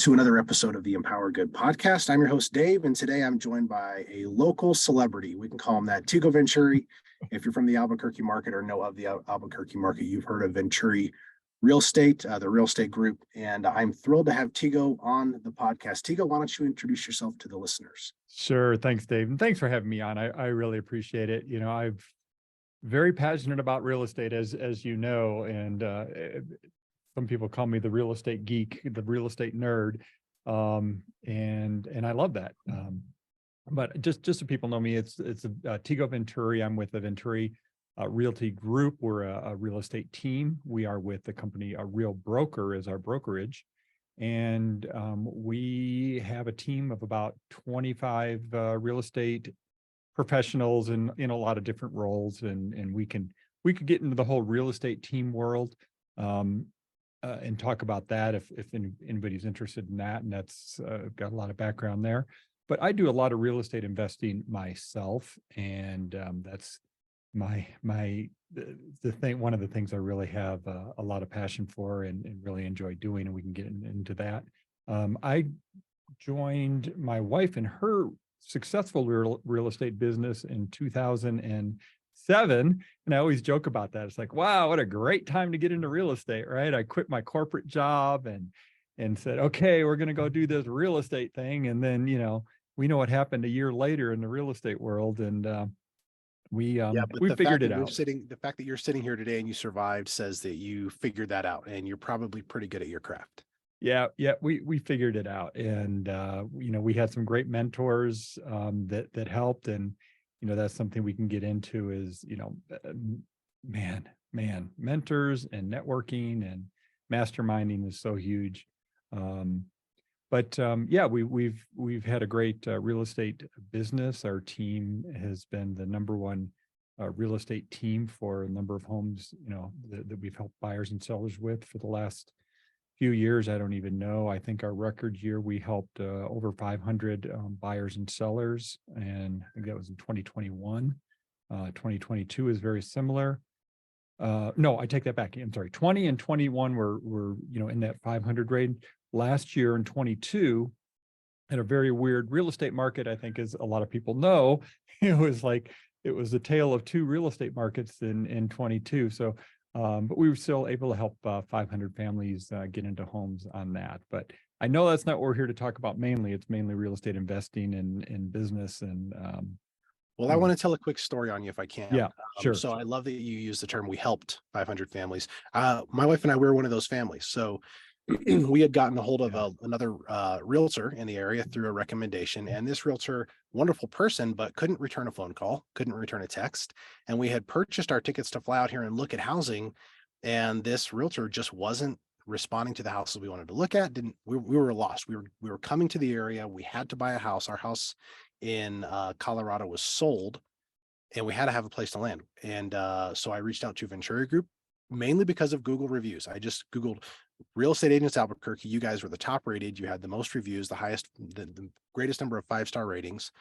to another episode of the Empower Good podcast. I'm your host, Dave, and today I'm joined by a local celebrity. We can call him that, Tego Venturi. If you're from the Albuquerque market or know of the Albuquerque market, you've heard of Venturi Real Estate, the real estate group. And I'm thrilled to have Tego on the podcast. Tego, why don't you introduce yourself to the listeners? Sure. Thanks, Dave. And thanks for having me on. I really appreciate it. You know, I'm very passionate about real estate, as you know, and some people call me the real estate geek, the real estate nerd. And I love that. But just so people know me, it's Tego Venturi. I'm with the Venturi Realty Group. We're a real estate team. We are with the company, a Real Broker as our brokerage. And we have a team of about 25 real estate professionals in a lot of different roles. And we could get into the whole real estate team world and talk about that if anybody's interested in that. And that's got a lot of background there. But I do a lot of real estate investing myself, and that's the thing. One of the things I really have a lot of passion for and really enjoy doing, and we can get into that. I joined my wife in her successful real estate business in 2007. And I always joke about that. It's like, wow, what a great time to get into real estate, right? I quit my corporate job and said, okay, we're going to go do this real estate thing. And then, you know, we know what happened a year later in the real estate world. And we figured it out. The fact that you're sitting here today and you survived says that you figured that out, and you're probably pretty good at your craft. Yeah, we figured it out. And, you know, we had some great mentors that helped. And, you know, that's something we can get into is, you know, mentors and networking and masterminding is so huge. Yeah, we've had a great real estate business. Our team has been the number one real estate team for a number of homes, you know, that we've helped buyers and sellers with for the last few years. I don't even know. I think our record year, we helped over 500 buyers and sellers, and I think that was in 2021. 2022 is very similar. No, I take that back. I'm sorry. 20 and 21 were you know, in that 500 range. Last year in 22, in a very weird real estate market, I think, as a lot of people know, it was a tale of two real estate markets in 22. So. But we were still able to help 500 families get into homes on that. But I know that's not what we're here to talk about mainly. It's mainly real estate investing and business. And well, I want to tell a quick story on you if I can. Yeah, sure. So I love that you use the term, we helped 500 families. My wife and I were one of those families. So we had gotten a hold of another realtor in the area through a recommendation, and this realtor, wonderful person, but couldn't return a phone call, couldn't return a text. And we had purchased our tickets to fly out here and look at housing, and this realtor just wasn't responding to the houses we wanted to look at. We were lost. We were coming to the area. We had to buy a house. Our house in Colorado was sold, and we had to have a place to land. And so I reached out to Venturi Group, mainly because of Google reviews. I just Googled real estate agents Albuquerque. You guys were the top rated. You had the most reviews, the greatest number of 5-star ratings.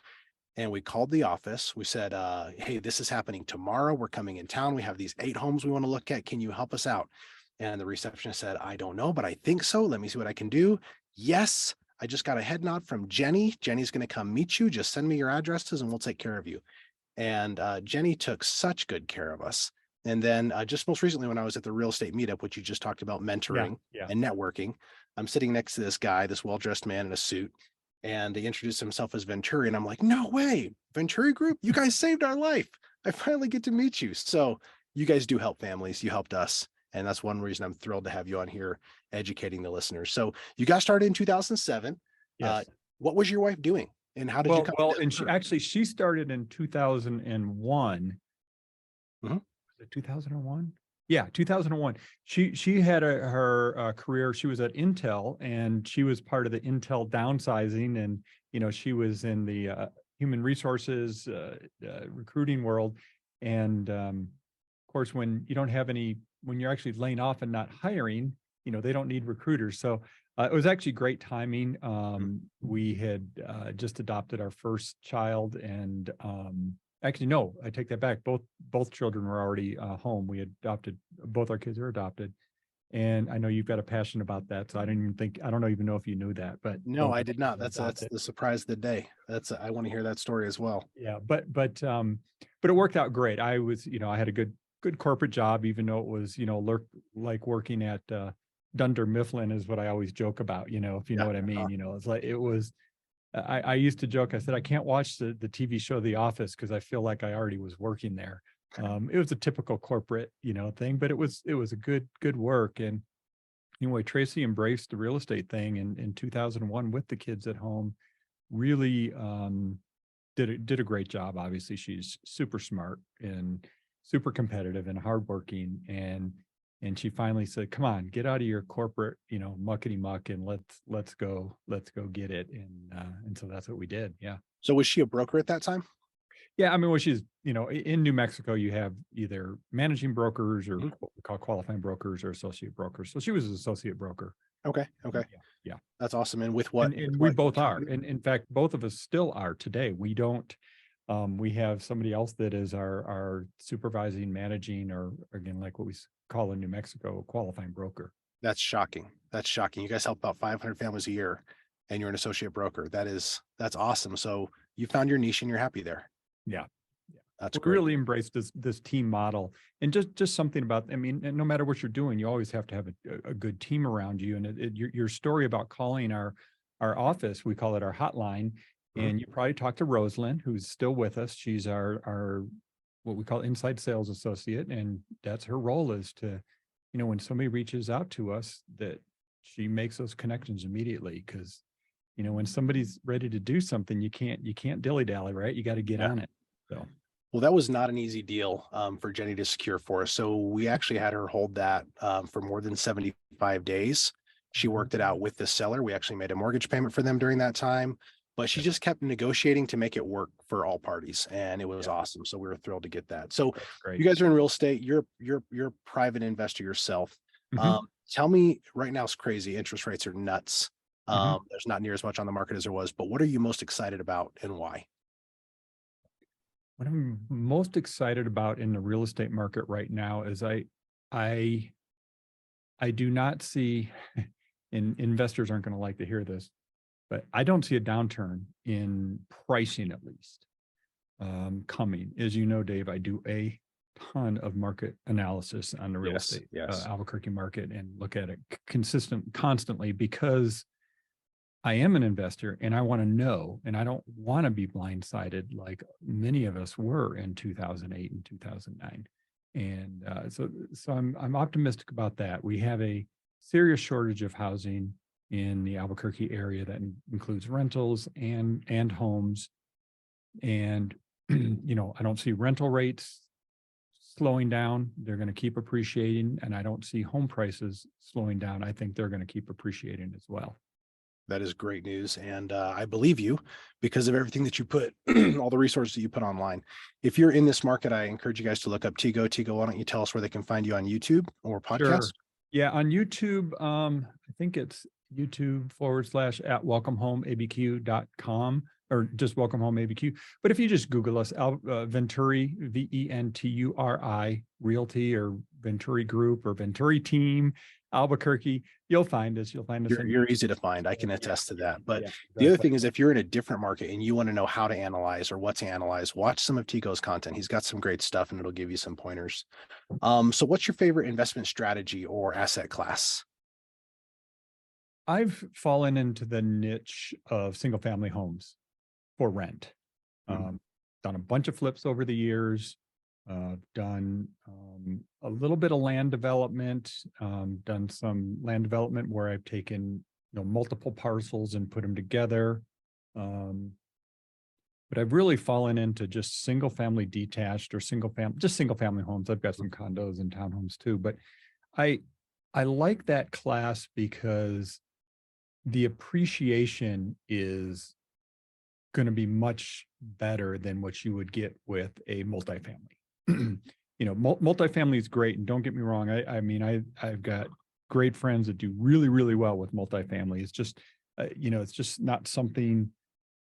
And we called the office. We said, hey, this is happening tomorrow. We're coming in town. We have these 8 homes we want to look at. Can you help us out? And the receptionist said, I don't know, but I think so. Let me see what I can do. Yes, I just got a head nod from Jenny. Jenny's going to come meet you. Just send me your addresses and we'll take care of you. And Jenny took such good care of us. And then just most recently, when I was at the real estate meetup, which you just talked about, mentoring and networking, I'm sitting next to this guy, this well-dressed man in a suit, and he introduced himself as Venturi. And I'm like, no way, Venturi Group, you guys saved our life. I finally get to meet you. So you guys do help families. You helped us. And that's one reason I'm thrilled to have you on here educating the listeners. So you got started in 2007. Yes. What was your wife doing? And how did you come? Well, and she started in 2001. Mm-hmm. 2001. Yeah, 2001. She had her career. She was at Intel, and she was part of the Intel downsizing. And you know, she was in the human resources recruiting world. And of course, when you're actually laying off and not hiring, you know, they don't need recruiters. So it was actually great timing. We had just adopted our first child, and actually, no, I take that back. Both children were already home. We adopted, both our kids are adopted. And I know you've got a passion about that. So I don't even know if you knew that, but No, I did not. That's the surprise of the day. I want to hear that story as well. yeah, but it worked out great. I was, I had a good corporate job, even though it was, like working at Dunder Mifflin is what I always joke about, if you know Yeah. what I mean. It's like it was. I used to joke. I said I can't watch the TV show The Office because I feel like I already was working there. It was a typical corporate, thing, but it was a good work. And anyway, Tracy embraced the real estate thing in 2001 with the kids at home. Really did a great job. Obviously, she's super smart and super competitive and hardworking. And she finally said, "Come on, get out of your corporate, muckety muck, and let's go get it." And so that's what we did. Yeah. So was she a broker at that time? Yeah, I mean, which is, in New Mexico, you have either managing brokers or Mhm. what we call qualifying brokers or associate brokers. So she was an associate broker. Okay. Okay. Yeah. That's awesome. And with what? And With we what both are. company? And in fact, both of us still are today. We don't, we have somebody else that is our supervising, managing, or again, like what we call in New Mexico, a qualifying broker. That's shocking. That's shocking. You guys help about 500 families a year, and you're an associate broker. That's awesome. So you found your niche and you're happy there. Yeah. That's We great. really embrace this team model, and just something about, I mean, and no matter what you're doing, you always have to have a good team around you. And your story about calling our office, we call it our hotline. Mhm. And you probably talked to Rosalind, who's still with us. She's our what we call inside sales associate. And that's her role, is to, when somebody reaches out to us, that she makes those connections immediately. Cause when somebody's ready to do something, you can't dilly dally, right? You got to get Yeah. on it. So. Well, that was not an easy deal for Jenny to secure for us. So we actually had her hold that for more than 75 days. She worked it out with the seller. We actually made a mortgage payment for them during that time, but she just kept negotiating to make it work for all parties, and it was Yeah. awesome. So we were thrilled to get that. So That's great. you guys are in real estate. You're a private investor yourself. Mhm. Tell me, right now it's crazy. Interest rates are nuts. Mhm. There's not near as much on the market as there was, but what are you most excited about and why? What I'm most excited about in the real estate market right now is I I do not see, and investors aren't going to like to hear this, but I don't see a downturn in pricing, at least, coming. As you know, Dave, I do a ton of market analysis on the real Yes, estate yes. Albuquerque market, and look at it constantly, because I am an investor and I want to know, and I don't want to be blindsided like many of us were in 2008 and 2009. And so I'm optimistic about that. We have a serious shortage of housing in the Albuquerque area that includes rentals and homes. And I don't see rental rates slowing down. They're going to keep appreciating, and I don't see home prices slowing down. I think they're going to keep appreciating as well. That is great news. And I believe you because of everything that you put, all the resources that you put online. If you're in this market, I encourage you guys to look up Tego. Tego, why don't you tell us where they can find you on YouTube or podcast? Sure. Yeah, on YouTube, I think it's YouTube/at welcomehomeabq.com, or just Welcome Home ABQ. But if you just Google us, Venturi, Venturi Realty, or Venturi Group, or Venturi Team, Albuquerque, you'll find us. You'll find us. You're easy to find. I can attest to that. But Yeah, the other exactly. thing is, if you're in a different market and you want to know how to analyze or what to analyze, watch some of Tico's content. He's got some great stuff and it'll give you some pointers. So what's your favorite investment strategy or asset class? I've fallen into the niche of single family homes for rent. Mhm. Done a bunch of flips over the years, done a little bit of land development, done some land development where I've taken, multiple parcels and put them together. But I've really fallen into just single family detached, or single family homes. I've got some condos and townhomes too, but I I like that class because the appreciation is going to be much better than what you would get with a multifamily. Multifamily is great, and don't get me wrong. I mean, I've got great friends that do really, really well with multifamily. It's just, it's just not something,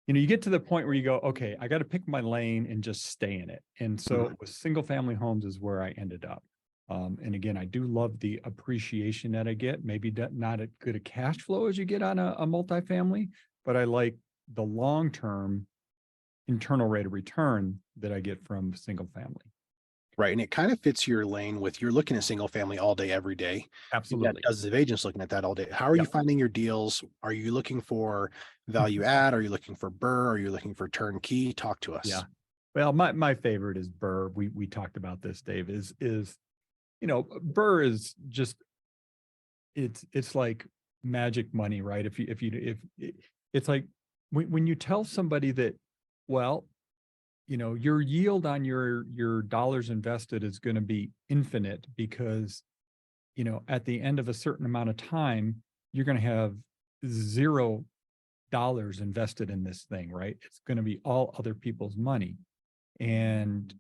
you get to the point where you go, okay, I got to pick my lane and just stay in it. And so with single family homes is where I ended up. And again, I do love the appreciation that I get, maybe not as good a cash flow as you get on a multifamily, but I like the long-term internal rate of return that I get from single family. Right. And it kind of fits your lane with you're looking at single family all day, every day. You've got Absolutely. dozens of agents looking at that all day. How are you Yep. finding your deals? Are you looking for value add? Are you looking for Burr? Are you looking for turnkey? Talk to Yeah. us. Well, my favorite is Burr. We talked about this, Dave, Burr is just, it's like magic money, right? It's like when you tell somebody that, well, your yield on your dollars invested is going to be infinite because, at the end of a certain amount of time, you're going to have $0 invested in this thing, right? It's going to be all other people's money. And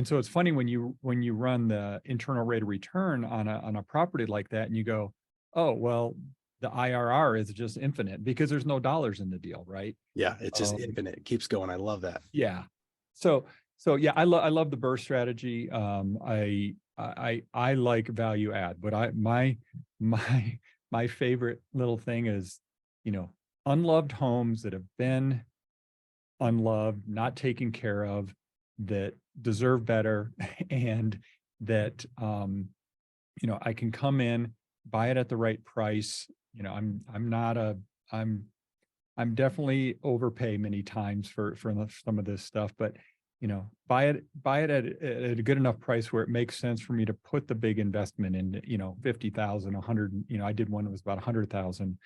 so it's funny when you run the internal rate of return on a property like that, and you go, oh, well, the IRR is just infinite because there's no dollars in the deal, right? Yeah. It's just infinite. It keeps going. I love that. Yeah. So yeah, I love the Burr strategy. I like value add, but my favorite little thing is, unloved homes that have been unloved, not taken care of, that deserve better, and that I can come in, buy it at the right price. I'm not a I'm definitely overpay many times for some of this stuff, but buy it at a good enough price where it makes sense for me to put the big investment in, 50,000, 100, I did one that was about 100,000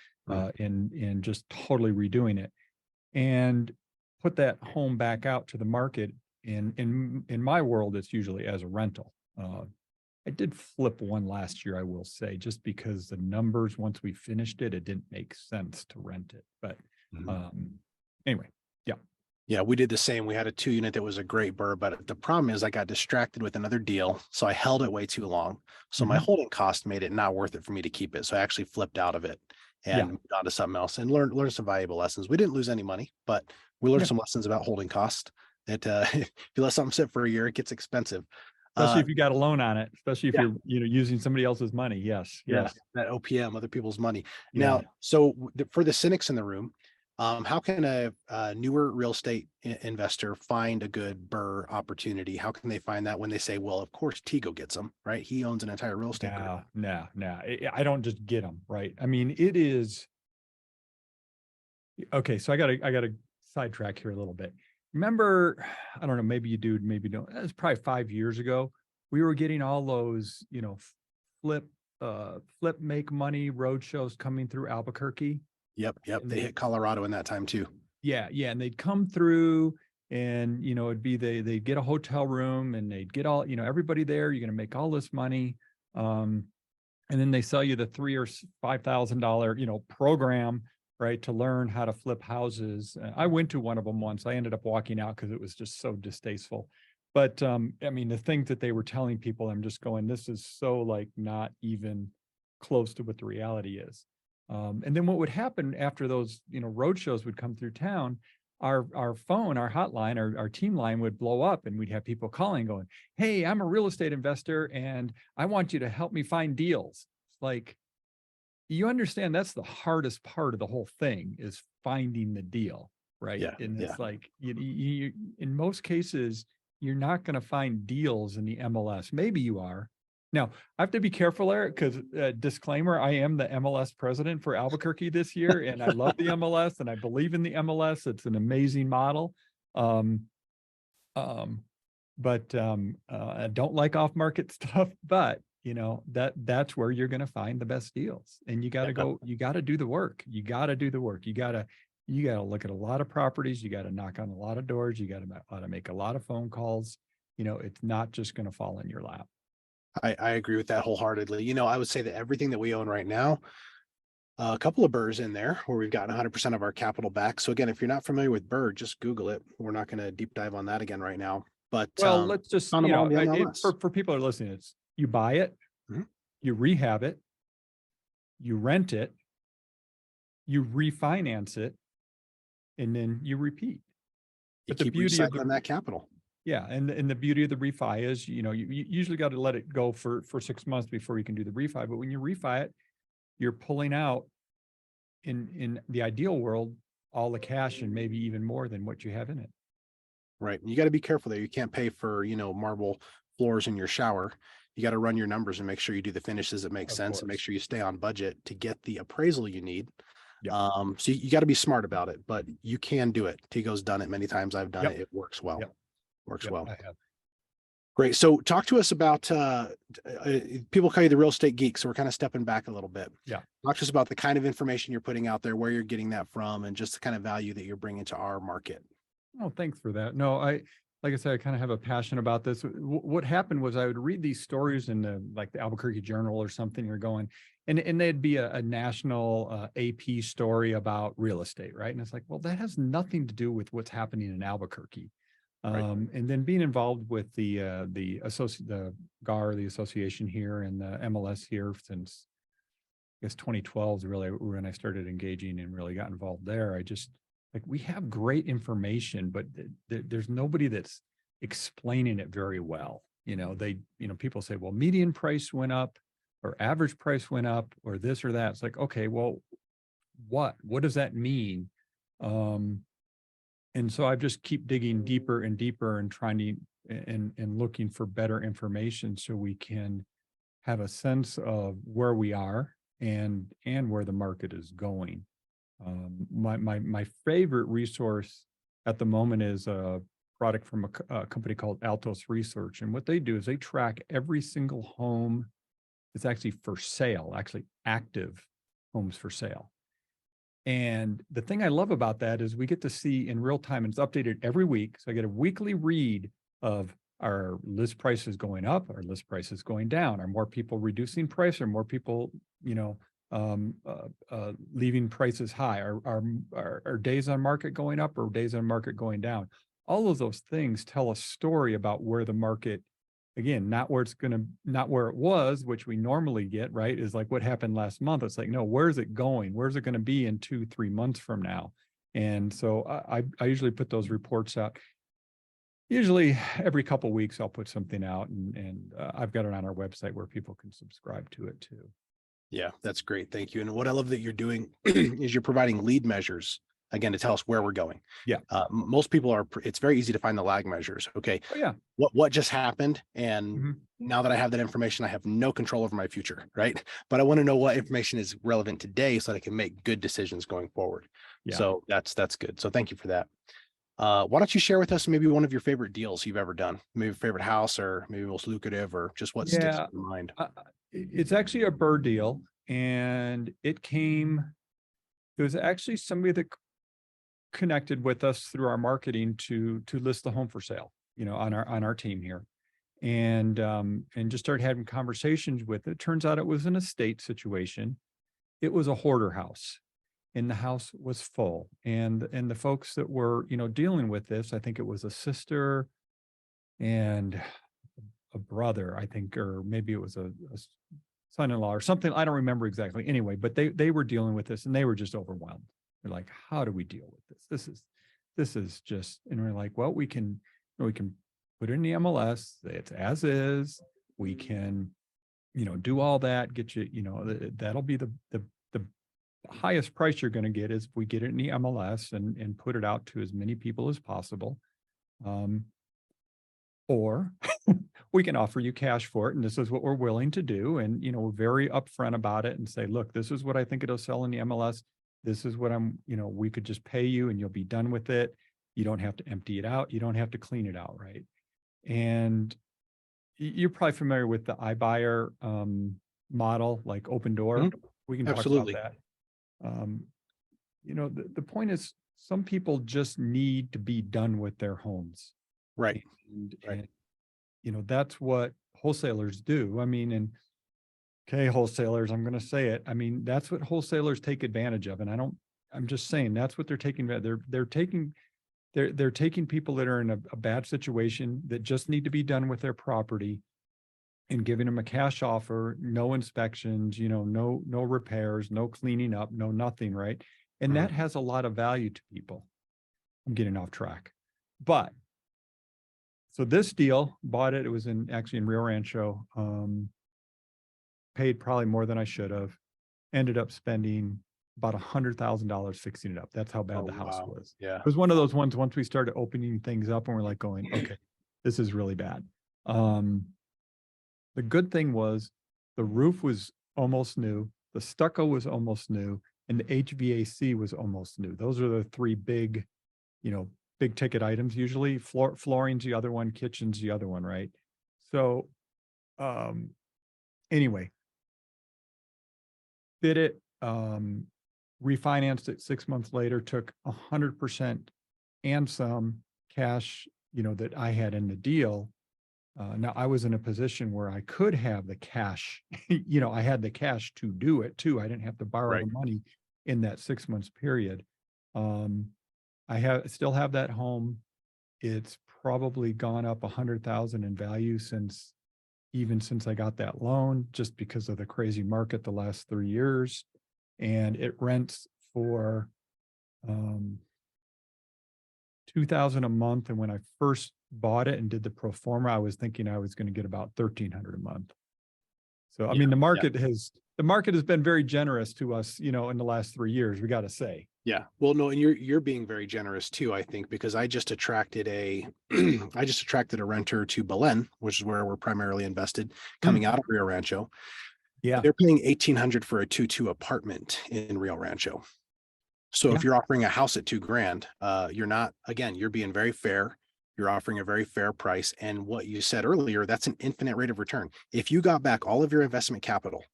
in just totally redoing it, and put that home back out to the market. In my world, it's usually as a rental. I did flip one last year, I will say, just because the numbers, once we finished it, it didn't make sense to rent it. But anyway, yeah. Yeah, we did the same. We had a 2 unit that was a great Burr, but the problem is I got distracted with another deal. So I held it way too long. So my holding cost made it not worth it for me to keep it. So I actually flipped out of it and moved on to something else and learned some valuable lessons. We didn't lose any money, but we learned some lessons about holding cost. That if you let something sit for a year, it gets expensive. Especially if you got a loan on it, especially if Yeah. you're using somebody else's money. Yes. Yeah, Yes. that OPM, other people's money. Yeah. Now, so for the cynics in the room, how can a newer real estate investor find a good Burr opportunity? How can they find that when they say, well, of course, Tego gets them, right? He owns an entire real estate group. No. I don't just get them, right? I mean, it is okay. So I gotta sidetrack here a little bit. Remember, I don't know, maybe you do, maybe you don't. It's probably 5 years ago. We were getting all those, flip, make money road shows coming through Albuquerque. Yep. They hit Colorado in that time too. Yeah. And they'd come through, and it'd be they'd get a hotel room, and they'd get all, everybody there. You're gonna make all this money. And then they sell you the $3,000 or $5,000, program, right, to learn how to flip houses. I went to one of them once. I ended up walking out because it was just so distasteful. But I mean, the things that they were telling people, I'm just going, this is so like not even close to what the reality is. And then what would happen after those, road shows would come through town, our phone, our hotline, our team line would blow up, and we'd have people calling going, hey, I'm a real estate investor and I want you to help me find deals. It's like, you understand that's the hardest part of the whole thing, is finding the deal, right? Yeah, And it's like, you in most cases, you're not going to find deals in the MLS. Maybe you are. Now, I have to be careful there because, disclaimer, I am the MLS president for Albuquerque this year, and I love the MLS and I believe in the MLS. It's an amazing model. But I don't like off-market stuff, but that's where you're going to find the best deals. And you got to do the work. You got to look at a lot of properties. You got to knock on a lot of doors. You got to make a lot of phone calls. It's not just going to fall in your lap. I agree with that wholeheartedly. I would say that everything that we own right now, a couple of Burrs in there where we've gotten 100% of our capital back. So again, if you're not familiar with Burr, just Google it. We're not going to deep dive on that again right now. But well, let's just, found them all in the MLS. for people that are listening, it's you buy it, you rehab it, you rent it, you refinance it, and then you repeat. You But the keep beauty of recycling that capital. Yeah. And the beauty of the refi is, you usually got to let it go for 6 months before you can do the refi. But when you refi it, you're pulling out in the ideal world, all the cash and maybe even more than what you have in it. Right. You got to be careful there. You can't pay for, marble floors in your shower. You got to run your numbers and make sure you do the finishes that make Of sense and make course. sure you stay on budget to get the appraisal you need. Yep. So you got to be smart about it, but you can do it. Tigo's done it many times. I've done Yep. it. It works well. Yep. Works Yep. well. I have. Great. So talk to us about people call you the real estate geek. So we're kind of stepping back a little bit. Yeah. Talk to us about the kind of information you're putting out there, where you're getting that from, and just the kind of value that you're bringing to our market. Oh, thanks for that. No, like I said, I kind of have a passion about this. What happened was I would read these stories in the Albuquerque Journal or something. You're going, and they'd be a national AP story about real estate, right? And it's like, well, that has nothing to do with what's happening in Albuquerque. Right. And then being involved with the GAR, the association here, and the MLS here since I guess 2012 is really when I started engaging and really got involved there. I just we have great information, but there's nobody that's explaining it very well. People say, well, median price went up or average price went up or this or that. It's like, okay, well, what does that mean? And so I just keep digging deeper and deeper and trying to and looking for better information so we can have a sense of where we are and where the market is going. My favorite resource at the moment is a product from a company called Altos Research. And what they do is they track every single home that's actually for sale, actually active homes for sale. And the thing I love about that is we get to see in real time, and it's updated every week. So I get a weekly read of our list prices going up, our list prices going down, are more people reducing price, or more people, leaving prices high, are days on market going up or days on market going down. All of those things tell a story about where the market, again, not where it was, which we normally get, right? Is like what happened last month. It's like, no, where's it going? Where's it going to be in 2-3 months from now? And so I usually put those reports out. Usually every couple of weeks, I'll put something out, and I've got it on our website where people can subscribe to it too. Yeah, that's great. Thank you. And what I love that you're doing is you're providing lead measures, again, to tell us where we're going. Yeah. Most people it's very easy to find the lag measures. Okay. Oh, yeah. What just happened? And now that I have that information, I have no control over my future. Right. But I want to know what information is relevant today so that I can make good decisions going forward. Yeah. So that's good. So thank you for that. Why don't you share with us maybe one of your favorite deals you've ever done? Maybe your favorite house, or maybe most lucrative, or just what sticks in your mind? It's actually a Burr deal, and it was actually somebody that connected with us through our marketing to list the home for sale, on our team here, and just started having conversations with it. Turns out it was an estate situation. It was a hoarder house, and the house was full. And the folks that were, dealing with this, I think it was a sister and a brother, I think, or maybe it was a son-in-law or something. I don't remember exactly. Anyway, but they were dealing with this, and they were just overwhelmed. They're like, how do we deal with this? This is just, and we're like, well, we can put it in the MLS. It's as is. We can, do all that, get you, that'll be the highest price you're going to get is if we get it in the MLS and put it out to as many people as possible. Or we can offer you cash for it. And this is what we're willing to do. And, we're very upfront about it and say, look, this is what I think it'll sell in the MLS. This is what we could just pay you and you'll be done with it. You don't have to empty it out. You don't have to clean it out. Right. And you're probably familiar with the iBuyer model, like Open Door. We can talk about that. The point is, some people just need to be done with their homes. Right. And that's what wholesalers do. Wholesalers, I'm going to say it. That's what wholesalers take advantage of. And I'm just saying that's what they're taking. They're taking people that are in a bad situation that just need to be done with their property and giving them a cash offer, no inspections, no repairs, no cleaning up, no nothing. Right. And that has a lot of value to people. I'm getting off track, but So this deal, bought it, it was actually in Rio Rancho, paid probably more than I should have, ended up spending about $100,000 fixing it up. That's how bad Oh, the house wow. was. Yeah. It was one of those ones, once we started opening things up and we're like going, okay, this is really bad. The good thing was the roof was almost new, the stucco was almost new, and the HVAC was almost new. Those are the three big, big ticket items usually. Flooring's the other one, kitchen's the other one, right? So anyway, did it, refinanced it 6 months later, took 100% and some cash, that I had in the deal. Now I was in a position where I could have the cash, I had the cash to do it too. I didn't have to borrow Right. the money in that 6 months period. Still have that home. It's probably gone up 100,000 in value since I got that loan, just because of the crazy market the last 3 years. And it rents for $2,000 a month. And when I first bought it and did the pro forma, I was thinking I was going to get about $1,300 a month. So, I mean, the market has been very generous to us, in the last 3 years, we got to say. Yeah. Well, no, and you're being very generous too, I think, because I just attracted a renter to Belen, which is where we're primarily invested, coming out of Rio Rancho. Yeah. They're paying $1,800 for a 2-2 apartment in Rio Rancho. So if you're offering a house at $2,000, you're not, again, you're being very fair. You're offering a very fair price. And what you said earlier, that's an infinite rate of return. If you got back all of your investment capital,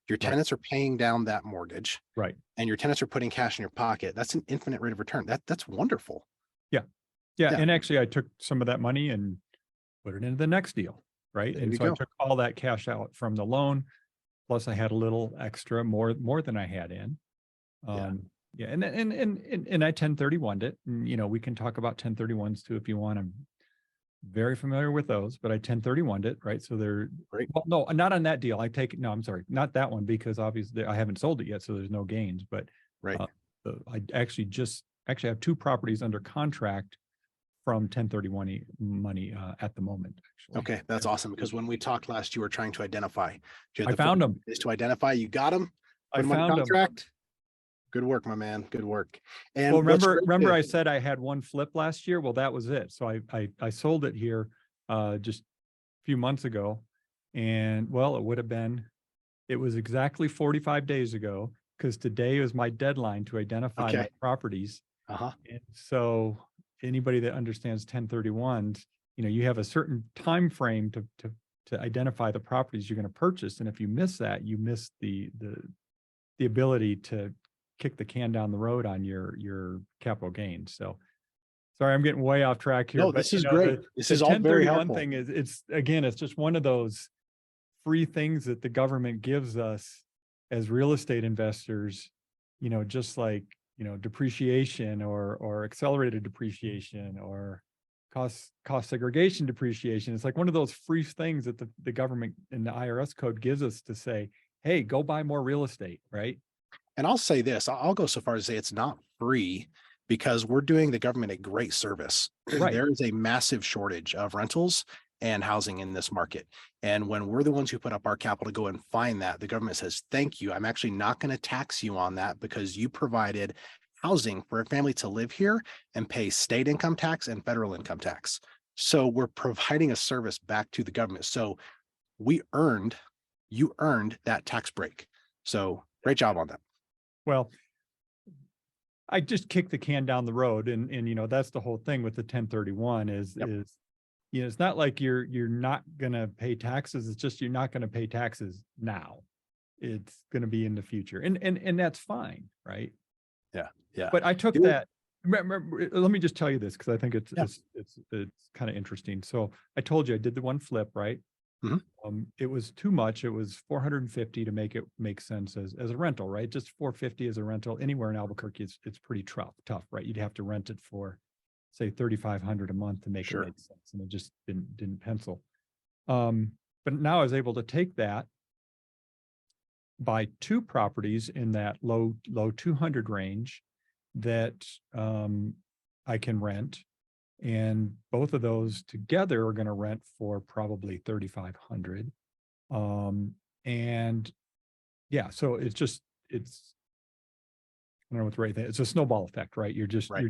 your tenants are paying down that mortgage, right, and your tenants are putting cash in your pocket, that's an infinite rate of return. That's wonderful. Yeah. And actually I took some of that money and put it into the next deal. Right. There And you so I go. took all that cash out from the loan. Plus I had a little extra, more than I had in. Yeah. And I 1031'd it. And, we can talk about 1031s too, if you want. I'm very familiar with those, but I 1031'd it. Right. So they're Great. well, no, not on that deal. No, I'm sorry. Not that one, because obviously I haven't sold it yet. So there's no gains, but Right. I actually have 2 properties under contract from 1031 money at the moment. Actually. Okay. That's awesome. Because when we talked last, you were trying to identify. I found them. Is to identify. You got them. I found them. Contract. Good work, my man. Good work. And well, remember I said I had one flip last year. Well, that was it. So I sold it here just a few months ago, and well, it was exactly 45 days ago, because today was my deadline to identify my properties. And so anybody that understands 1031s, you have a certain time frame to identify the properties you're going to purchase, and if you miss that, you miss the ability to kick the can down the road on your capital gains. So sorry, I'm getting way off track here. No, but this is great. This is all very helpful. thing is, it's just one of those free things that the government gives us as real estate investors, just like, depreciation or accelerated depreciation or cost segregation depreciation. It's like one of those free things that the government and the IRS code gives us to say, hey, go buy more real estate, right? And I'll say this, I'll go so far as to say it's not free, because we're doing the government a great service. Right. There is a massive shortage of rentals and housing in this market. And when we're the ones who put up our capital to go and find that, the government says, thank you. I'm actually not going to tax you on that, because you provided housing for a family to live here and pay state income tax and federal income tax. So we're providing a service back to the government. So you earned that tax break. So great job on that. Well, I just kicked the can down the road, and that's the whole thing with the 1031 is it's not like you're not going to pay taxes. It's just you're not going to pay taxes now. It's going to be in the future, and that's fine, right? Yeah. But I took that. Remember, let me just tell you this, because I think it's kind of interesting. So I told you I did the one flip, right? It was too much. It was $450 to make it make sense as a rental, right? Just $450 as a rental anywhere in Albuquerque. It's pretty tough, right? You'd have to rent it for, say, $3,500 a month to make it make sense, and it just didn't pencil. But now I was able to take that, buy 2 properties in that low 200 range that I can rent, And both of those together are going to rent for probably 3,500. And yeah, so it's, I don't know what the right thing. It's a snowball effect, right? You're just, Right.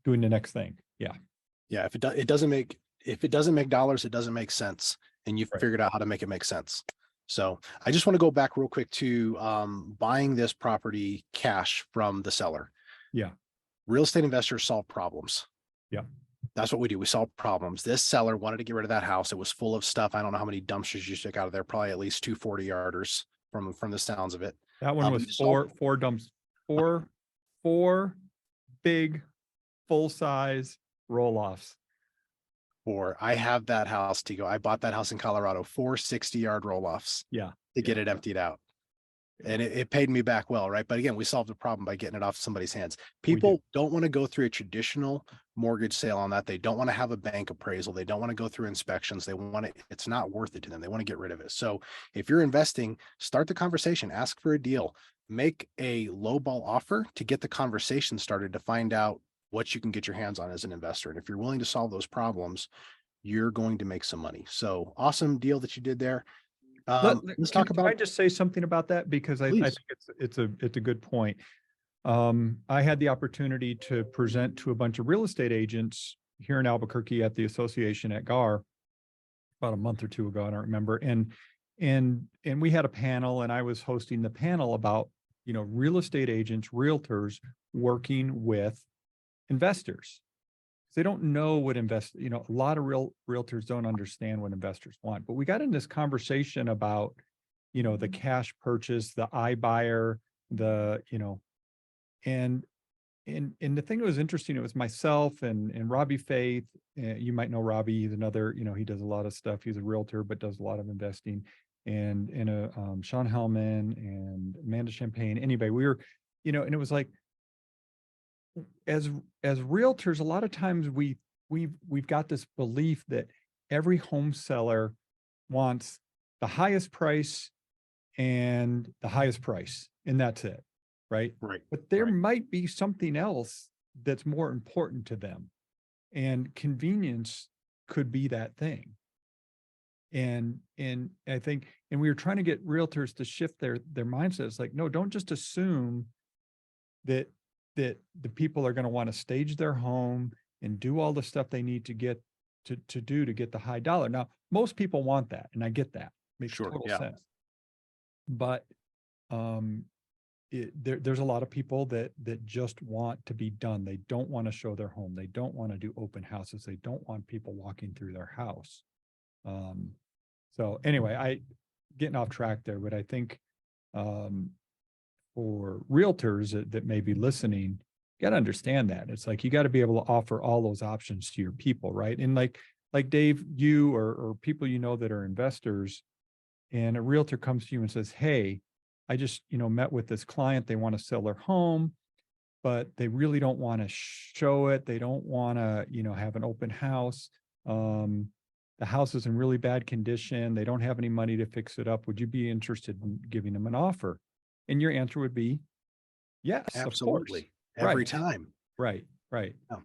doing the next thing. Yeah. Yeah. If it doesn't make dollars, it doesn't make sense. And you've Right. figured out how to make it make sense. So I just want to go back real quick to buying this property cash from the seller. Yeah. Real estate investors solve problems. Yeah. That's what we do. We solve problems. This seller wanted to get rid of that house. It was full of stuff. I don't know how many dumpsters you took out of there. Probably at least 240-yarders from the sounds of it. That one was you solve- four dumps, four big full-size roll-offs. Or I have that house, Tego. I bought that house in Colorado, 4 60-yard roll-offs Yeah. to get it emptied out. And it paid me back well, right? But again, we solved the problem by getting it off somebody's hands. People don't want to go through a traditional mortgage sale on that. They don't want to have a bank appraisal. They don't want to go through inspections. They want it. It's not worth it to them. They want to get rid of it. So if you're investing, start the conversation, ask for a deal, make a lowball offer to get the conversation started to find out what you can get your hands on as an investor. And if you're willing to solve those problems, you're going to make some money. So awesome deal that you did there. Let's talk about. Can I just say something about that? Because I think it's a good point. I had the opportunity to present to a bunch of real estate agents here in Albuquerque at the association at GAR about a month or two ago. I don't remember. And we had a panel, and I was hosting the panel about, real estate agents, realtors working with investors. They don't know what a lot of realtors don't understand what investors want. But we got in this conversation about, the cash purchase, the iBuyer, and the thing that was interesting, it was myself and Robbie Faith. You might know Robbie. He's another, he does a lot of stuff. He's a realtor, but does a lot of investing. And Sean Hellman and Amanda Champagne. Anyway, we were, and it was like, as realtors, a lot of times we've got this belief that every home seller wants the highest price and the highest price, and that's it, right? Right. But there might be something else that's more important to them, and convenience could be that thing. And I think, and we were trying to get realtors to shift their mindset. It's like, no, don't just assume that the people are going to want to stage their home and do all the stuff they need to get to get the high dollar. Now, most people want that, and I get that. Makes total sense. But there's a lot of people that just want to be done. They don't want to show their home. They don't want to do open houses. They don't want people walking through their house. So anyway, getting off track there, but I think for realtors that may be listening, you got to understand that. It's like, you got to be able to offer all those options to your people, right? And like Dave, you or people that are investors, and a realtor comes to you and says, hey, I just, met with this client. They want to sell their home, but they really don't want to show it. They don't want to, have an open house. The house is in really bad condition. They don't have any money to fix it up. Would you be interested in giving them an offer? And your answer would be yes, absolutely, of course. Every time. Right. Yeah.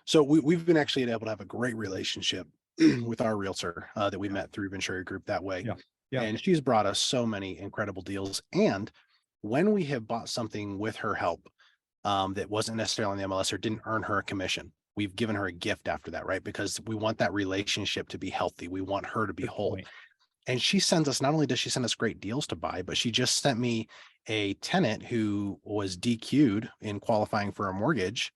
So we've been actually able to have a great relationship with our realtor that we met through Venturi Group that way. Yeah. And she's brought us so many incredible deals. And when we have bought something with her help that wasn't necessarily on the MLS or didn't earn her a commission, we've given her a gift after that, right? Because we want that relationship to be healthy. We want her to be whole. And she sends us, not only does she send us great deals to buy, but she just sent me a tenant who was DQ'd in qualifying for a mortgage.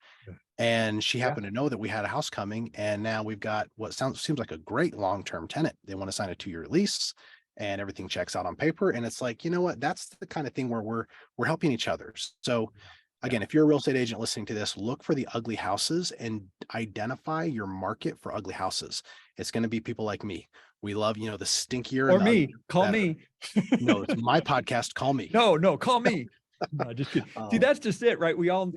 And she happened to know that we had a house coming. And now we've got what seems like a great long-term tenant. They want to sign a 2-year lease and everything checks out on paper. And it's like, you know what, that's the kind of thing where we're helping each other. So again, if you're a real estate agent listening to this, look for the ugly houses and identify your market for ugly houses. It's going to be people like me. We love, the stinkier. Or me. Call me. No, it's my podcast. Call me. No, call me. No, just kidding. See, that's just it, right? We all,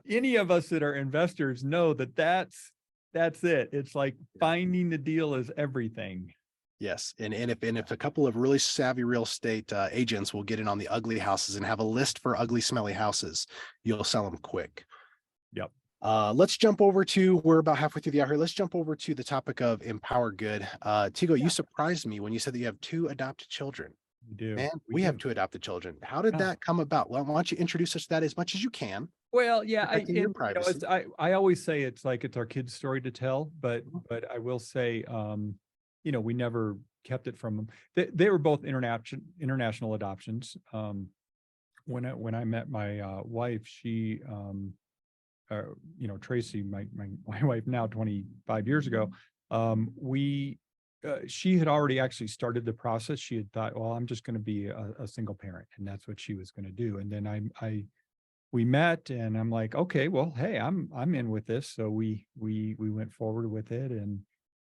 any of us that are investors know that's it. It's like finding the deal is everything. Yes. And if a couple of really savvy real estate agents will get in on the ugly houses and have a list for ugly, smelly houses, you'll sell them quick. Yep. Let's jump over to, we're about halfway through the hour here. Let's jump over to the topic of Empower Good. Tigo, you Yeah, surprised me when you said that you have two adopted children. we do. Man, We we have do. two adopted children. How did Yeah. that come about? Well, why don't you introduce us to that as much as you can, Well, yeah, protecting your privacy? it's, I always say it's like it's our kid's story to tell, Mhm. but I will say, we never kept it from them. They were both international adoptions. When I met my wife, she, Tracy, my wife now 25 years ago, we she had already actually started the process. She had thought, well, I'm just going to be a single parent, and that's what she was going to do. And then we met, and I'm like, okay, well, hey, I'm in with this. So we went forward with it, and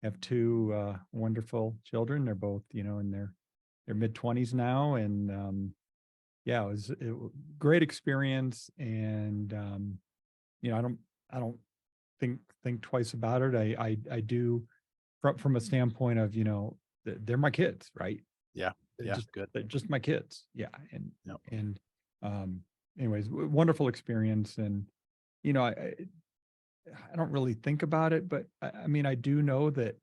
have two wonderful children. They're both, in their mid-20s now, and yeah, it was great experience. And I don't think twice about it. I do, from a standpoint of, they're my kids, right? Yeah, They're yeah, just good. they're just my kids. Yeah. And Yep. and um anyways, wonderful experience. And you know, I don't really think about it, but I mean, I do know that,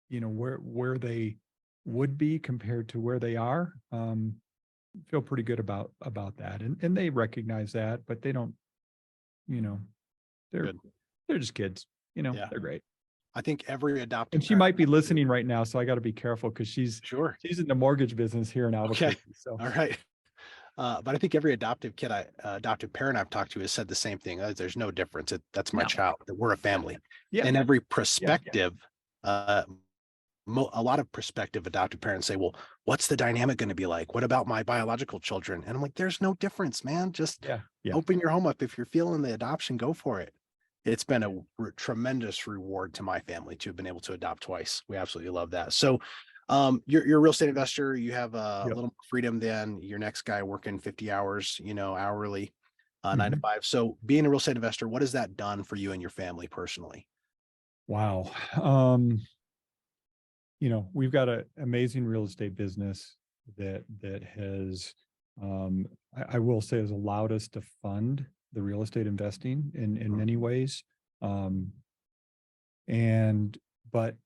where they would be compared to where they are. Feel pretty good about that. And they recognize that, but they don't, you know, they're Good. they're just kids, Yeah. they're great. I think every adoptive And she parent. might be listening right now, so I got to be careful because Sure. she's in the mortgage business here in Okay. Albuquerque. So All right. But I think every adoptive parent I've talked to has said the same thing. There's no difference. That's my yeah, child. That we're a family. yeah, And every yeah, prospective, uh, a lot of prospective adoptive parents say, "Well, what's the dynamic going to be like? What about my biological children?" And I'm like, "There's no difference, man. Just yeah, yeah. open your home up. If you're feeling the adoption, go for it." It's been a tremendous reward to my family to have been able to adopt twice. We absolutely love that. So, you're a real estate investor. You have a Yep. little more freedom than your next guy working 50 hours, hourly, 9 to Mhm. 5. So, being a real estate investor, what has that done for you and your family personally? Wow. We've got an amazing real estate business that has, I will say, has allowed us to fund the real estate investing in Mhm. many ways. Um, and but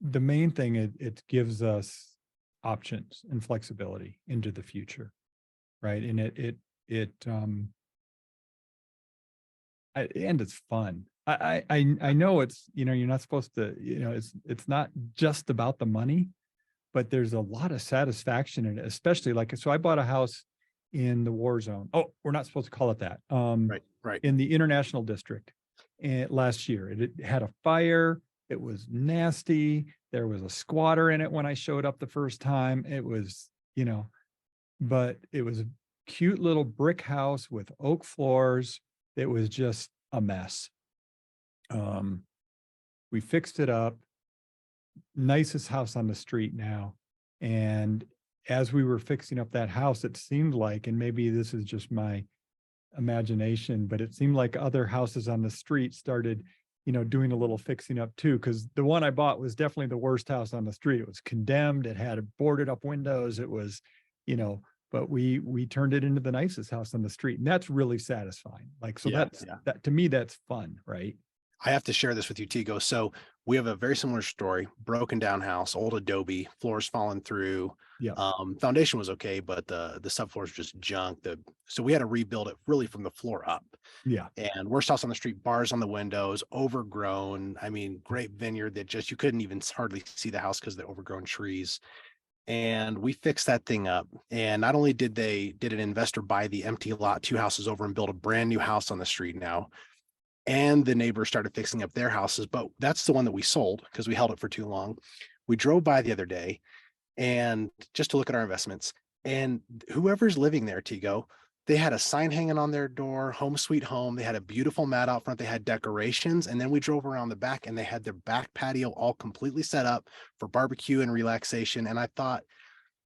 the main thing, it gives us options and flexibility into the future, right? And and it's fun. I know it's, you're not supposed to, it's not just about the money, but there's a lot of satisfaction in it, especially like, so I bought a house in the war zone. Oh, we're not supposed to call it that. Right, right. In the international district, and last year it had a fire. It was nasty. There was a squatter in it when I showed up the first time. It was, but it was a cute little brick house with oak floors. It was just a mess. Um, we fixed it up. Nicest house on the street now. And as we were fixing up that house, it seemed like, and maybe this is just my imagination, but it seemed like other houses on the street started, doing a little fixing up too. Cause the one I bought was definitely the worst house on the street. It was condemned. It had boarded up windows. It was, but we turned it into the nicest house on the street. And that's really satisfying. Like, so Yeah, that's, yeah. that to me, that's fun, right? I have to share this with you, Tigo. So we have a very similar story, broken down house, old adobe, floors falling through. Yeah. Foundation was okay, but the subfloor is just junk. So we had to rebuild it really from the floor up. Yeah. And worst house on the street, bars on the windows, overgrown. I mean, great vineyard that just you couldn't even hardly see the house because of the overgrown trees. And we fixed that thing up. And not only did an investor buy the empty lot, two houses over, and build a brand new house on the street now, and the neighbors started fixing up their houses. But that's the one that we sold because we held it for too long. We drove by the other day and just to look at our investments, and whoever's living there, Tigo, they had a sign hanging on their door, home sweet home. They had a beautiful mat out front. They had decorations. And then we drove around the back and they had their back patio all completely set up for barbecue and relaxation. And I thought,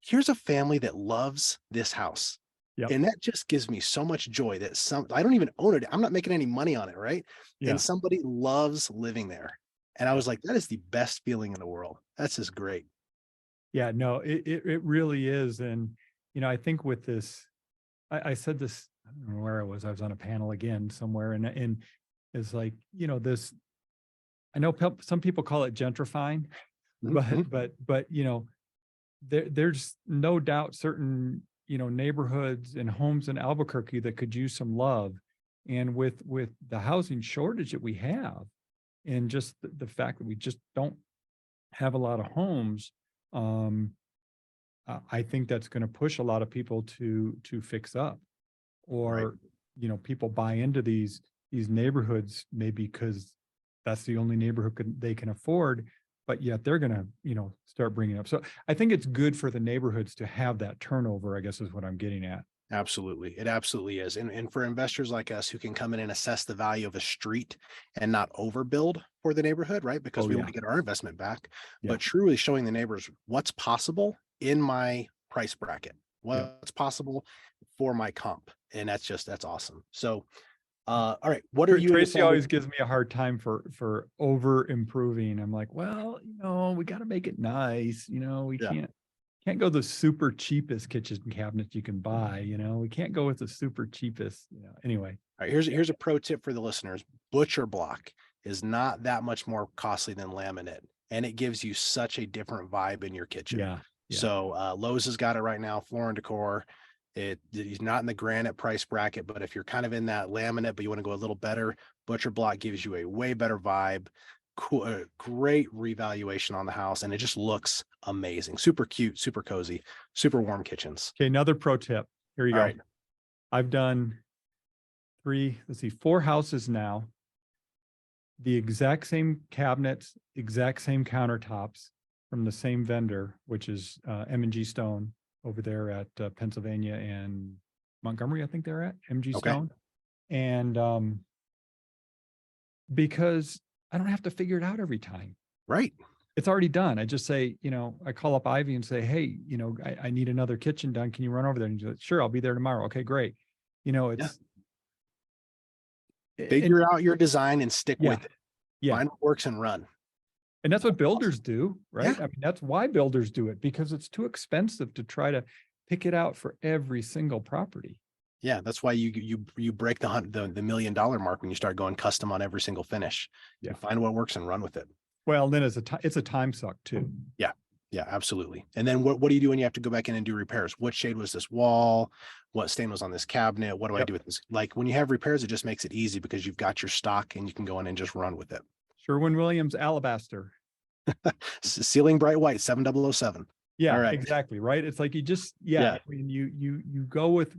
here's a family that loves this house. Yep. And that just gives me so much joy that I don't even own it. I'm not making any money on it, right? And Yeah. somebody loves living there. And I Yeah. was like, that is the best feeling in the world. That's just great. Yeah, no, it really is. And, I think with this, I said this, I don't know where I was on a panel again somewhere, and is like, this, I know some people call it gentrifying, Mhm. but, there's no doubt certain, neighborhoods and homes in Albuquerque that could use some love. And with the housing shortage that we have, and just the fact that we just don't have a lot of homes, um, I think that's going to push a lot of people to fix up, Right. or, people buy into these neighborhoods maybe because that's the only neighborhood they can afford, but yet they're going to, start bringing up. So I think it's good for the neighborhoods to have that turnover, I guess is what I'm getting at. Absolutely. It absolutely is. And for investors like us who can come in and assess the value of a street and not overbuild for the neighborhood, right? Because Oh, we want yeah. to get our investment back, Yeah. but truly showing the neighbors what's possible in my price bracket, Yeah. what's possible for my comp. And that's awesome. So, all right. What are you and your Tracy family? always gives me a hard time for over improving. I'm like, well, we got to make it nice. We Yeah. can't go the super cheapest kitchen cabinet you can buy. We can't go with the super cheapest. Anyway. All right, here's a pro tip for the listeners. Butcher block is not that much more costly than laminate, and it gives you such a different vibe in your kitchen. Yeah. Yeah. So Lowe's has got it right now, Floor and Decor. He's not in the granite price bracket, but if you're kind of in that laminate, but you want to go a little better, Butcher block gives you a way better vibe. Cool, great revaluation on the house, and it just looks amazing. Super cute, super cozy, super warm kitchens. Okay. Another pro tip. Here you All go. right. I've done four houses now. The exact same cabinets, exact same countertops from the same vendor, which is M&G Stone over there at Pennsylvania and Montgomery, I think they're at M&G Okay. Stone. And because I don't have to figure it out every time. Right. It's already done. I just say, I call up Ivy and say, hey, I need another kitchen done. Can you run over there? And she's like, sure, I'll be there tomorrow. Okay, great. Yeah. It's, and Figure out your design and stick yeah, with it. yeah. Find what works and run. And that's what builders do, right? Yeah. I mean, that's why builders do it, because it's too expensive to try to pick it out for every single property. Yeah, that's why you break the $1 million mark when you start going custom on every single finish. Yeah. You find what works and run with it. Well, then it's a time suck too. Yeah. Yeah, absolutely. And then what do you do when you have to go back in and do repairs? What shade was this wall? What stain was on this cabinet? What do I do with this? Like when you have repairs, it just makes it easy because you've got your stock and you can go in and just run with it. Sherwin-Williams Alabaster. Ceiling bright white 7007. Yeah, All right. exactly. Right. It's like you just, Yeah. when you go with,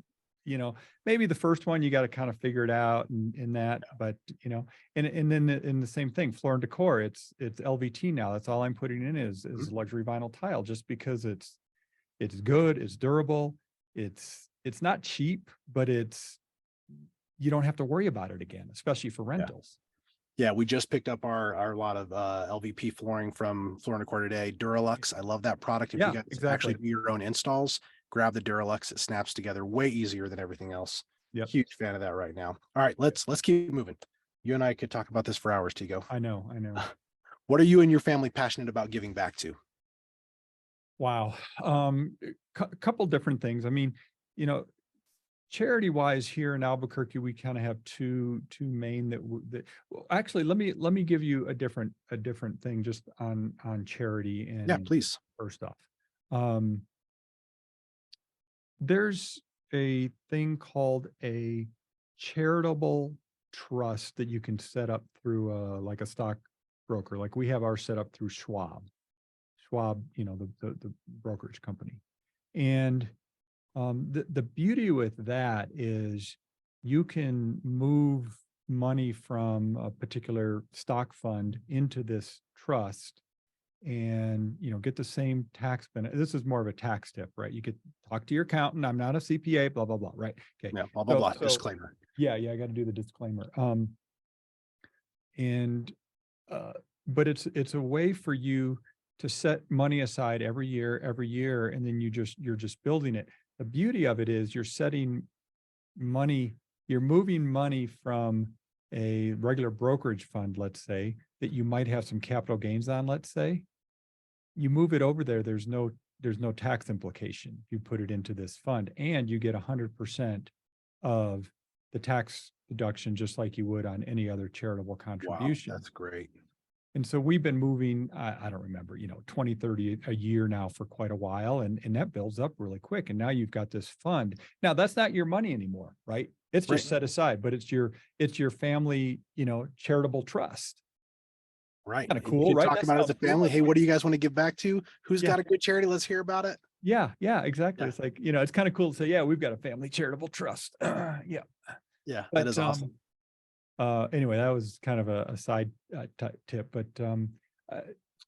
maybe the first one, you got to kind of figure it out and that, but and then in the same thing, Floor and Decor, it's LVT now. That's all I'm putting in is luxury vinyl tile, just because it's good, it's durable, it's not cheap, but you don't have to worry about it again, especially for rentals. Yeah, we just picked up our lot of LVP flooring from Floor and Decor today. Duralux, I love that product. If you guys actually do your own installs, grab the Duralux. It snaps together way easier than everything else. Yep. Huge fan of that right now. All right, let's keep moving. You and I could talk about this for hours, Tego. I know. What are you and your family passionate about giving back to? Wow. Couple different things. I mean, charity wise here in Albuquerque, we kind of have two main that well, actually, let me give you a different thing just on charity. And yeah, please. First off, there's a thing called a charitable trust that you can set up through like a stock broker. Like we have ours set up through Schwab, the brokerage company. And the beauty with that is you can move money from a particular stock fund into this trust and, get the same tax benefit. This is more of a tax tip, right? You could talk to your accountant. I'm not a CPA, blah, blah, blah. Right. Okay. Yeah. Blah, blah, blah. Disclaimer. Yeah. I got to do the disclaimer. But it's a way for you to set money aside every year, and then you're just building it. The beauty of it is you're moving money from a regular brokerage fund, let's say, that you might have some capital gains on, let's say. You move it over there, there's no tax implication. You put it into this fund and you get 100% of the tax deduction just like you would on any other charitable Wow, contribution. that's great. And so we've been moving, I don't remember, 20, 30 a year now for quite a while. And that builds up really quick. And now you've got this fund. Now that's not your money anymore, right? It's just set aside, but it's your family, charitable trust. Right. Kind of And cool, you can right? talk That about it as a sounds cool. family. Hey, what do you guys want to give back to? Who's Yeah. got a good charity? Let's hear about it. Yeah, exactly. Yeah. It's like, it's kind of cool to say, yeah, we've got a family charitable trust. Yeah. Yeah, But that is awesome. anyway, that was kind of a side tip, but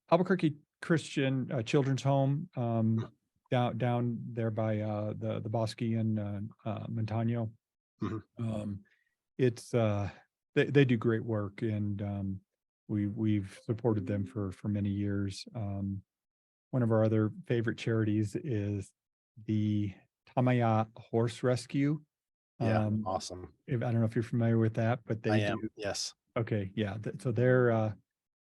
Albuquerque Christian Children's Home down there by the Bosque and Montano. Mhm. It's they do great work, and we've supported them for many years. One of our other favorite charities is the Tamaya Horse Rescue. Yeah, awesome. I don't know if you're familiar with that, but I they am. do. Yes. Okay, yeah. So they're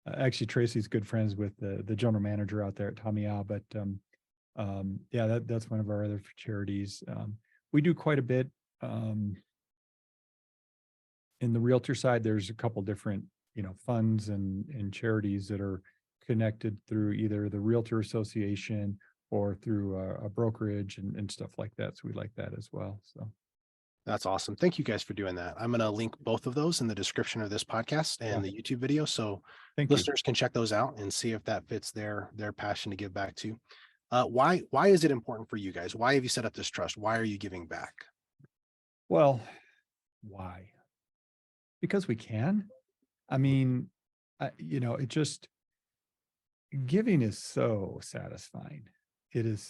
actually Tracy's good friends with the general manager out there at Tamaya, but yeah, that's one of our other charities. We do quite a bit in the realtor side. There's a couple different funds and charities that are connected through either the Realtor Association or through a brokerage and stuff like that. So we like that as well. So That's awesome. Thank you guys for doing that. I'm going to link both of those in the description of this podcast and the YouTube video. So thank you. listeners can check those out and see if that fits their passion to give back to. Why is it important for you guys? Why have you set up this trust? Why are you giving back? Well, why? Because we can. I mean, it just giving is so satisfying. It is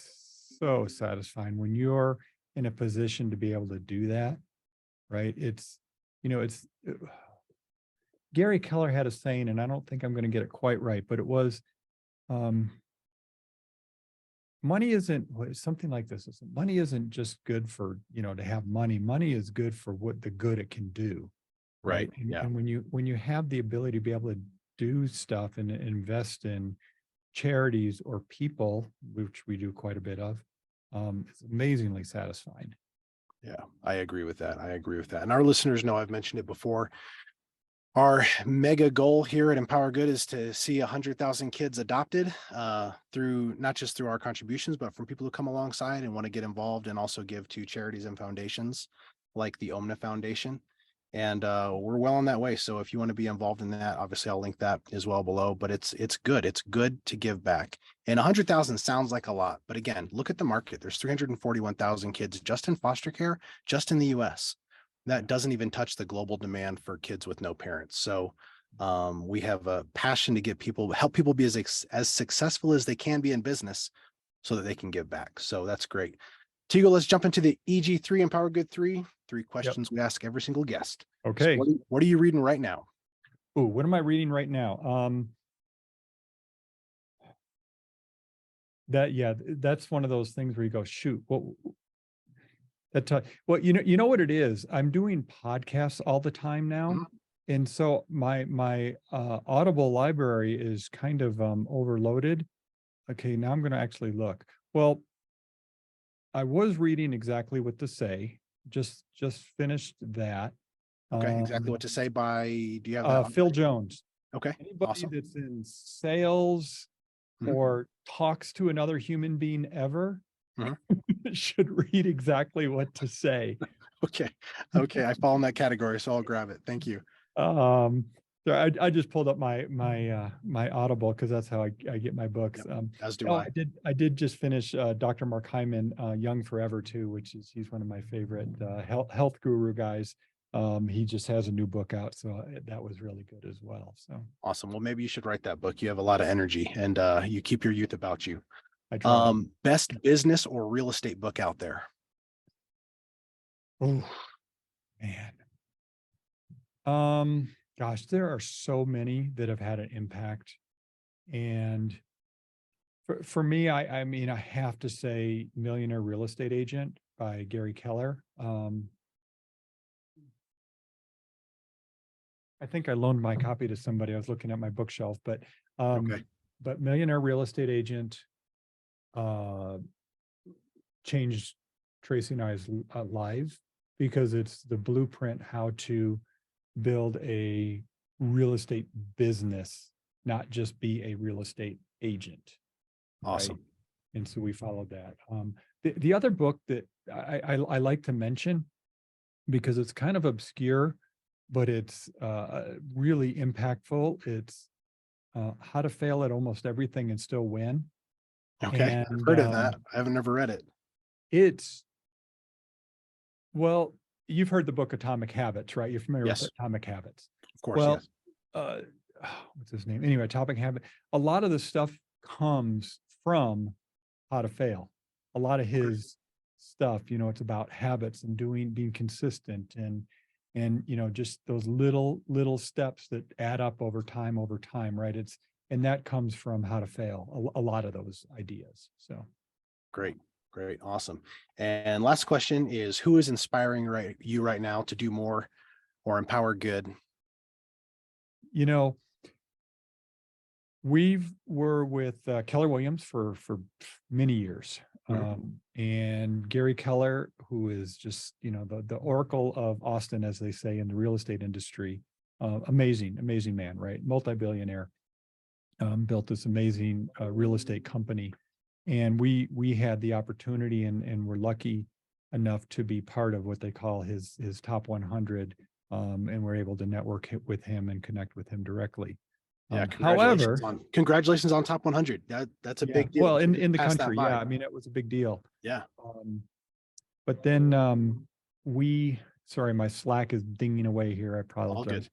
so satisfying when you're in a position to be able to do that, right? It's Gary Keller had a saying, and I don't think I'm going to get it quite right, but it was, money isn't something like this. Money isn't just good for, to have money. Money is good for what the good it can do. Right. Yeah. And when you have the ability to be able to do stuff and invest in charities or people, which we do quite a bit of, it's amazingly satisfying. Yeah, I agree with that. And our listeners know I've mentioned it before. Our mega goal here at Empower Good is to see 100,000 kids adopted through not just through our contributions, but from people who come alongside and want to get involved and also give to charities and foundations like the Omna Foundation. And we're well on that way. So if you want to be involved in that, obviously I'll link that as well below. But it's good. It's good to give back. And 100,000 sounds like a lot, but again, look at the market. There's 341,000 kids just in foster care, just in the U.S. That doesn't even touch the global demand for kids with no parents. So we have a passion to help people be as successful as they can be in business so that they can give back. So that's great. Tego, let's jump into the EG3 Empower Good 3 questions we ask every single guest. Okay. So what are you reading right now? Oh, what am I reading right now? That's one of those things where you go, shoot, well, you know what it is? I'm doing podcasts all the time now. Mhm. And so my Audible library is kind of overloaded. Okay, now I'm going to actually look. Well, I was reading Exactly What to Say. Just finished that. Okay, exactly what to say by, do you have that? Phil Jones. Okay, Anybody awesome. that's in sales Mhm. or talks to another human being ever Mhm. should read Exactly What to Say. Okay, I fall in that category, so I'll grab it. Thank you. So I just pulled up my Audible because that's how I get my books. Yep, as do I. I did just finish Dr. Mark Hyman, Young Forever too, which is he's one of my favorite health guru guys. He just has a new book out, so that was really good as well. So Awesome. Well, maybe you should write that book. You have a lot of energy and you keep your youth about you. I try. Best business or real estate book out there? Oh man. Gosh, there are so many that have had an impact. And for me, I mean, I have to say Millionaire Real Estate Agent by Gary Keller. I think I loaned my copy to somebody. I was looking at my bookshelf, but Okay. but Millionaire Real Estate Agent changed Tracy and I's lives. because it's the blueprint how to build a real estate business, not just be a real estate agent. Right? Awesome. And so we followed that. The other book that I like to mention, because it's kind of obscure, but it's really impactful. It's How to Fail at Almost Everything and Still Win. Okay. I've And heard of that. I haven't never read it. it's, well, you've heard the book Atomic Habits, right? You're familiar Yes. with Atomic Habits. Of course. Well, Yes. what's his name? Anyway, Atomic Habit. A lot of the stuff comes from How to Fail. A lot of his stuff, it's about habits and being consistent and just those little steps that add up over time, right? And that comes from How to Fail, a lot of those ideas. So Great. Awesome. And last question is, who is inspiring you right now to do more or empower good? We were with Keller Williams for many years. And Gary Keller, who is just, the oracle of Austin, as they say in the real estate industry, amazing man, right? Multi-billionaire, built this amazing real estate company. And we had the opportunity and were lucky enough to be part of what they call his top 100. And we're able to network with him and connect with him directly. Yeah. However, Congratulations on top 100. That's a big deal. Well, in the country, yeah. I mean, it was a big deal. Yeah. But then sorry, my Slack is dinging away here. I apologize.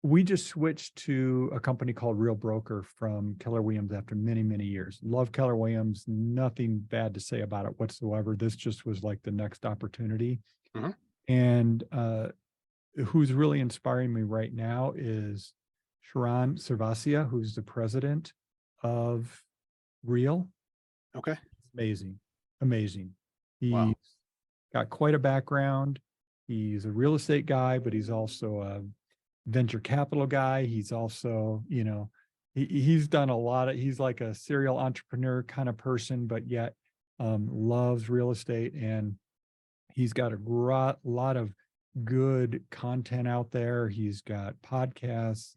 We just switched to a company called Real Broker from Keller Williams after many, many years. Love Keller Williams, nothing bad to say about it whatsoever. This just was like the next opportunity. And who's really inspiring me right now is Sharon Servasia, who's the president of Real. Okay. Amazing. He's Wow. got quite a background. He's a real estate guy, but he's also a venture capital guy. He's also, he's done a lot he's like a serial entrepreneur kind of person, but yet loves real estate. And he's got a lot of good content out there. He's got podcasts.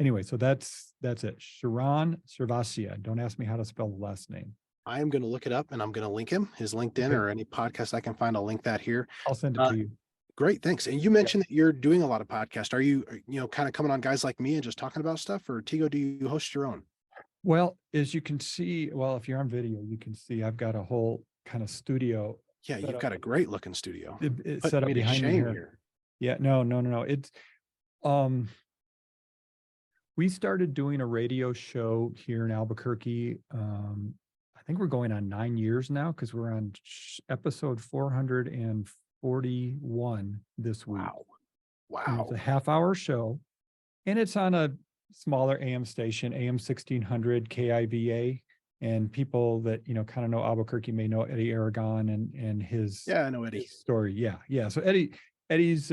Anyway, so that's it. Sharon Servasia. Don't ask me how to spell the last name. I am going to look it up and I'm going to link him, his LinkedIn or any podcast I can find. I'll link that here. I'll send it to you. Great. Thanks. And you mentioned that you're doing a lot of podcasts. Are you, kind of coming on guys like me and just talking about stuff, or Tego, do you host your own? Well, as you can see, if you're on video, you can see I've got a whole kind of studio. Yeah. You've got a great looking studio. It's set up behind me here. Yeah, no. It's, we started doing a radio show here in Albuquerque. I think we're going on 9 years now, because we're on episode 441 this week. Wow. It's a half-hour show, and it's on a smaller AM station, AM 1600 KIVA. And people that, kind of know Albuquerque may know Eddie Aragon and his, I know Eddie. his story. Yeah. So Eddie's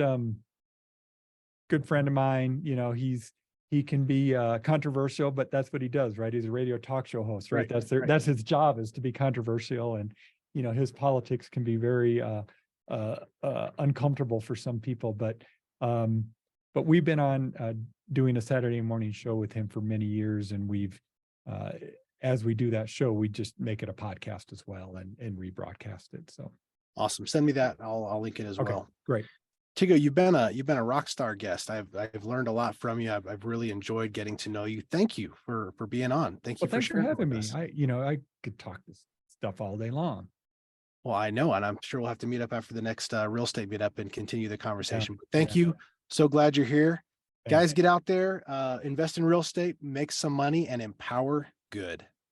good friend of mine. He can be controversial, but that's what he does, right? He's a radio talk show host, right? That's his job, is to be controversial. And, his politics can be very uncomfortable for some people, but we've been on doing a Saturday morning show with him for many years. And we've, as we do that show, we just make it a podcast as well and rebroadcast it. So awesome. Send me that. I'll link it as well. Great. Tego, you've been a rock star guest. I've learned a lot from you. I've really enjoyed getting to know you. Thank you for being on. Thanks for having me. I could talk this stuff all day long. Well, I know, and I'm sure we'll have to meet up after the next real estate meetup and continue the conversation. But thank you. So glad you're here. Guys, get out there, invest in real estate, make some money, and empower good.